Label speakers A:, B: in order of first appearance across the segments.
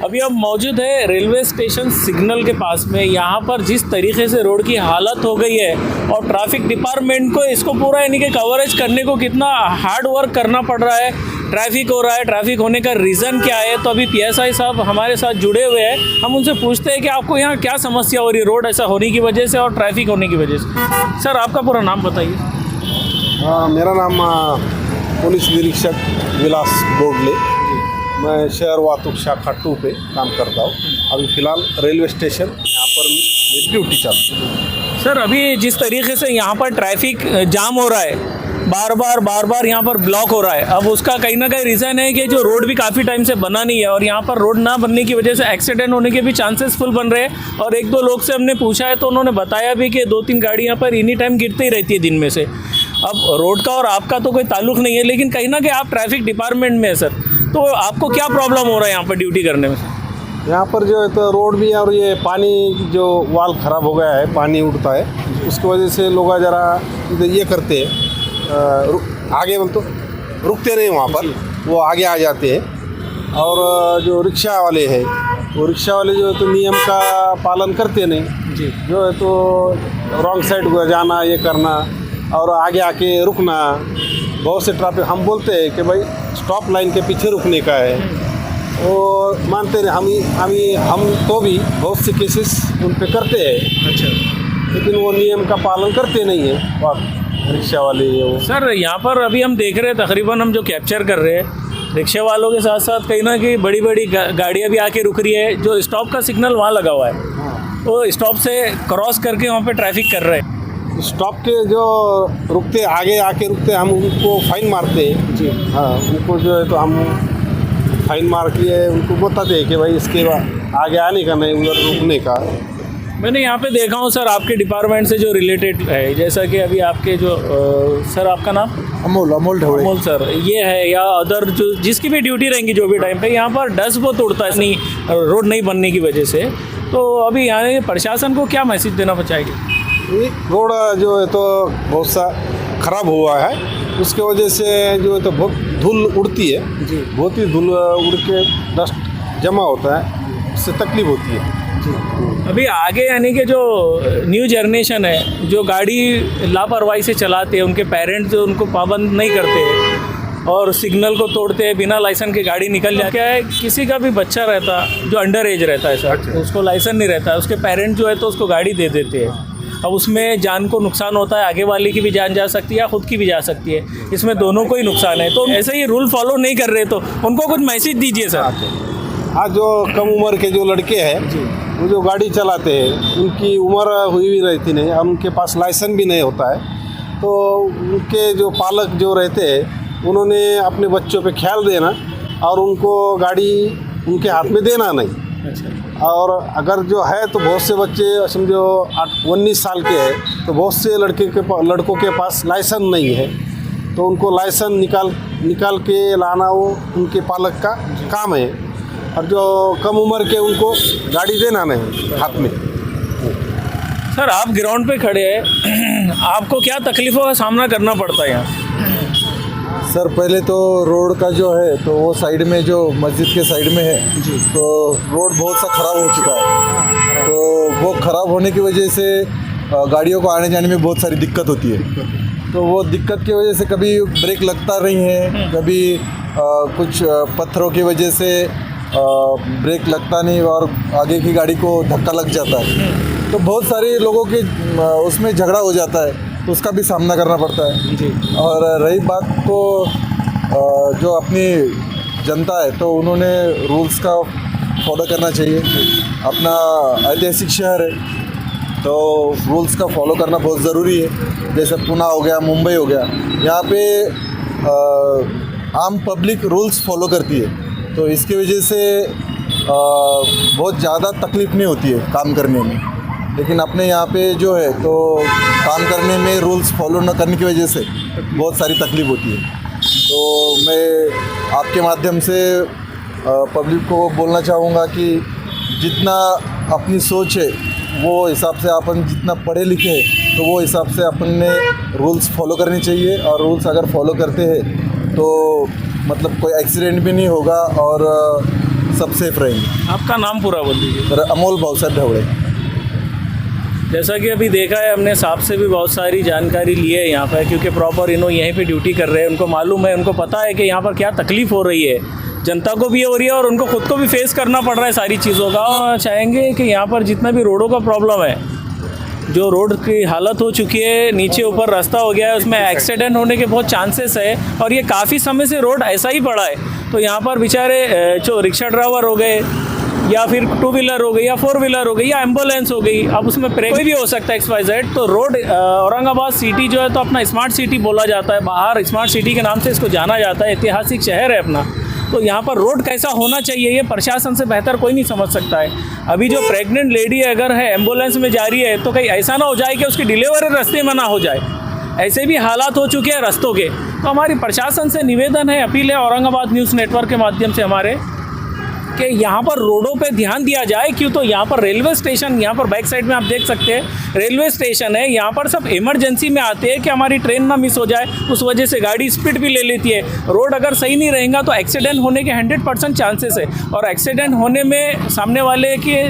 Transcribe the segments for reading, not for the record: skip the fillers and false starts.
A: अभी हम मौजूद है रेलवे स्टेशन सिग्नल के पास में। यहाँ पर जिस तरीके से रोड की हालत हो गई है और ट्रैफिक डिपार्टमेंट को इसको पूरा यानी कि कवरेज करने को कितना हार्ड वर्क करना पड़ रहा है। ट्रैफिक हो रहा है, ट्रैफिक होने का रीज़न क्या है? तो अभी पीएसआई साहब हमारे साथ जुड़े हुए हैं। हम उनसे पूछते हैं कि आपको यहाँ क्या समस्या हो रही है रोड ऐसा होने की वजह से और ट्रैफिक होने की वजह से। सर, आपका पूरा नाम बताइए।
B: मेरा नाम पुलिस निरीक्षक विलास बोगले, मैं शहर वाहतूक शाखा 2 पे काम करता हूँ। अभी फ़िलहाल रेलवे स्टेशन यहाँ पर मेरी ड्यूटी चालू है।
A: सर, अभी जिस तरीके से यहाँ पर ट्रैफिक जाम हो रहा है, बार बार यहाँ पर ब्लॉक हो रहा है। अब उसका कहीं ना कहीं रीज़न है कि जो रोड भी काफ़ी टाइम से बना नहीं है और यहाँ पर रोड ना बनने की वजह से एक्सीडेंट होने के भी चांसेस फुल बन रहे हैं। और 1-2 लोग से हमने पूछा है तो उन्होंने बताया भी कि 2-3 गाड़ी यहाँ पर एनी टाइम गिरती ही रहती है दिन में से। अब रोड का और आपका तो कोई ताल्लुक नहीं है, लेकिन कहीं ना कहीं आप ट्रैफिक डिपार्टमेंट में है सर, तो आपको क्या प्रॉब्लम हो रहा है यहाँ पर ड्यूटी करने में?
B: यहाँ पर जो है तो रोड भी और ये पानी जो वाल ख़राब हो गया है, पानी उठता है, उसकी वजह से लोग ज़रा ये करते हैं, आगे तो रुकते नहीं वहाँ पर, वो आगे आ जाते हैं। और जो रिक्शा वाले हैं, वो रिक्शा वाले जो है तो नियम का पालन करते नहीं जी, जो है तो रॉन्ग साइड को जाना, ये करना और आगे आके रुकना। बहुत से ट्रैफिक हम बोलते हैं कि भाई स्टॉप लाइन के पीछे रुकने का है, वो मानते नहीं। हम तो भी बहुत से केसेस उन पे करते हैं।
A: अच्छा,
B: लेकिन वो नियम का पालन करते नहीं है और रिक्शा वाले वो।
A: सर, यहाँ पर अभी हम देख रहे हैं तकरीबन हम जो कैप्चर कर रहे हैं, रिक्शा वालों के साथ साथ कहीं ना कहीं बड़ी बड़ी गाड़ियाँ भी आके रुक रही है। जो स्टॉप का सिग्नल वहाँ लगा हुआ है, वो स्टॉप से क्रॉस करके वहाँ पे ट्रैफिक कर रहे हैं।
B: स्टॉप के जो रुकते आगे आके रुकते, हम उनको फाइन मारते हैं जी। हाँ, उनको जो है तो हम फाइन मार के उनको बताते हैं कि भाई इसके आगे आने का नहीं, उधर रुकने का।
A: मैंने यहाँ पे देखा हूँ सर, आपके डिपार्टमेंट से जो रिलेटेड है, जैसा कि अभी आपके जो सर, आपका नाम
B: अमोल ढोड़े।
A: अमोल सर, ये है या अदर जो जिसकी भी ड्यूटी रहेंगी जो भी टाइम पे, यहाँ पर डस्ट बहुत उड़ता है नहीं रोड नहीं बनने की वजह से। तो अभी यहाँ प्रशासन को क्या मैसेज देना चाहेंगे?
B: रोड जो है तो बहुत सा ख़राब हुआ है, उसके वजह से जो है तो बहुत धूल उड़ती है जी, बहुत ही धूल उड़ के डस्ट जमा होता है, उससे तकलीफ होती है जी।
A: अभी आगे यानी कि जो न्यू जनरेशन है, जो गाड़ी लापरवाही से चलाते हैं, उनके पेरेंट्स उनको पाबंद नहीं करते और सिग्नल को तोड़ते हैं, बिना लाइसेंस के गाड़ी निकल जाती है। क्या है, किसी का भी बच्चा रहता जो अंडर एज रहता है सर, उसको लाइसेंस नहीं रहता है, उसके पेरेंट्स जो है तो उसको गाड़ी दे देते हैं। अब उसमें जान को नुकसान होता है, आगे वाले की भी जान जा सकती है या खुद की भी जा सकती है, इसमें दोनों को ही नुकसान है। तो ऐसे ही रूल फॉलो नहीं कर रहे तो उनको कुछ मैसेज दीजिए सर।
B: आज जो कम उम्र के जो लड़के हैं, वो जो गाड़ी चलाते हैं, उनकी उम्र हुई भी रहती नहीं, उनके पास लाइसेंस भी नहीं होता है, तो उनके जो पालक जो रहते हैं, उन्होंने अपने बच्चों पे ख्याल देना और उनको गाड़ी उनके हाथ में देना नहीं।
A: अच्छा।
B: और अगर जो है तो बहुत से बच्चे समझो 19 साल के हैं, तो बहुत से लड़कों के पास लाइसेंस नहीं है, तो उनको लाइसेंस निकाल के लाना वो उनके पालक का काम है। और जो कम उम्र के, उनको गाड़ी देना नहीं हाथ में।
A: सर, आप ग्राउंड पे खड़े हैं, आपको क्या तकलीफ़ों का सामना करना पड़ता है यहाँ?
C: सर, पहले तो रोड का जो है तो वो साइड में जो मस्जिद के साइड में है जी, तो रोड बहुत सा ख़राब हो चुका है। तो वो ख़राब होने की वजह से गाड़ियों को आने जाने में बहुत सारी दिक्कत होती है। तो वो दिक्कत की वजह से कभी ब्रेक लगता नहीं है, कभी कुछ पत्थरों की वजह से ब्रेक लगता नहीं और आगे की गाड़ी को धक्का लग जाता है, तो बहुत सारे लोगों के उसमें झगड़ा हो जाता है, तो उसका भी सामना करना पड़ता है।
A: जी।
C: और रही बात तो जो अपनी जनता है तो उन्होंने रूल्स का फॉलो करना चाहिए। अपना ऐतिहासिक शहर है तो रूल्स का फॉलो करना बहुत ज़रूरी है। जैसे पुणे हो गया, मुंबई हो गया, यहाँ पे आम पब्लिक रूल्स फॉलो करती है, तो इसकी वजह से बहुत ज़्यादा तकलीफ नहीं होती है काम करने में। लेकिन अपने यहाँ पे जो है तो काम करने में रूल्स फॉलो न करने की वजह से बहुत सारी तकलीफ होती है। तो मैं आपके माध्यम से पब्लिक को बोलना चाहूँगा कि जितना अपनी सोच है वो हिसाब से अपन जितना पढ़े लिखे हैं तो वो हिसाब से अपन ने रूल्स फॉलो करनी चाहिए। और रूल्स अगर फॉलो करते हैं तो मतलब कोई एक्सीडेंट भी नहीं होगा और सब सेफ रहेंगे।
A: आपका नाम पूरा बोल दीजिए।
C: और अमोल भावसाहब ढवड़े।
A: जैसा कि अभी देखा है हमने, साहब से भी बहुत सारी जानकारी ली है यहाँ पर, क्योंकि प्रॉपर इन्हों यहीं पे ड्यूटी कर रहे हैं, उनको मालूम है, उनको पता है कि यहाँ पर क्या तकलीफ़ हो रही है, जनता को भी हो रही है और उनको खुद को भी फेस करना पड़ रहा है सारी चीज़ों का। और चाहेंगे कि यहाँ पर जितना भी रोडों का प्रॉब्लम है, जो रोड की हालत हो चुकी है, नीचे ऊपर रास्ता हो गया है, उसमें एक्सीडेंट होने के बहुत चांसेस है और ये काफ़ी समय से रोड ऐसा ही पड़ा है। तो यहाँ पर बेचारे जो रिक्शा ड्राइवर हो गए या फिर 2 व्हीलर हो गई या 4 व्हीलर हो गई या एम्बुलेंस हो गई, अब उसमें कोई भी हो सकता है XYZ। तो रोड औरंगाबाद सिटी जो है तो अपना स्मार्ट सिटी बोला जाता है, बाहर स्मार्ट सिटी के नाम से इसको जाना जाता है, ऐतिहासिक शहर है अपना। तो यहाँ पर रोड कैसा होना चाहिए ये प्रशासन से बेहतर कोई नहीं समझ सकता है। अभी जो प्रेग्नेंट लेडी अगर है एम्बुलेंस में जा रही है तो कहीं ऐसा ना हो जाए कि उसकी डिलीवरी रास्ते में ना हो जाए, ऐसे भी हालात हो चुके हैं रास्तों के। तो हमारी प्रशासन से निवेदन है, अपील है औरंगाबाद न्यूज़ नेटवर्क के माध्यम से हमारे, कि यहाँ पर रोडों पे ध्यान दिया जाए। क्यों तो यहाँ पर रेलवे स्टेशन, यहाँ पर बैक साइड में आप देख सकते हैं रेलवे स्टेशन है, यहाँ पर सब इमरजेंसी में आते हैं कि हमारी ट्रेन ना मिस हो जाए, उस वजह से गाड़ी स्पीड भी ले लेती है। रोड अगर सही नहीं रहेगा तो एक्सीडेंट होने के 100% चांसेस है, और एक्सीडेंट होने में सामने वाले की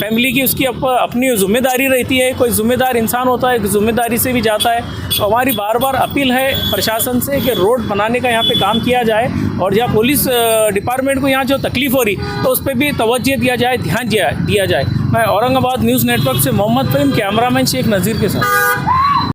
A: फैमिली की उसकी अपनी जिम्मेदारी रहती है। कोई जिम्मेदार इंसान होता है, जिम्मेदारी से भी जाता है। तो हमारी बार बार अपील है प्रशासन से कि रोड बनाने का यहाँ पे काम किया जाए, और जहाँ पुलिस डिपार्टमेंट को यहाँ जो तकलीफ़ हो रही तो उस पर भी तवज्जो दिया जाए, ध्यान दिया जाए। मैं औरंगाबाद न्यूज़ नेटवर्क से मोहम्मद फहीम, कैमरामैन शेख नज़ीर के साथ।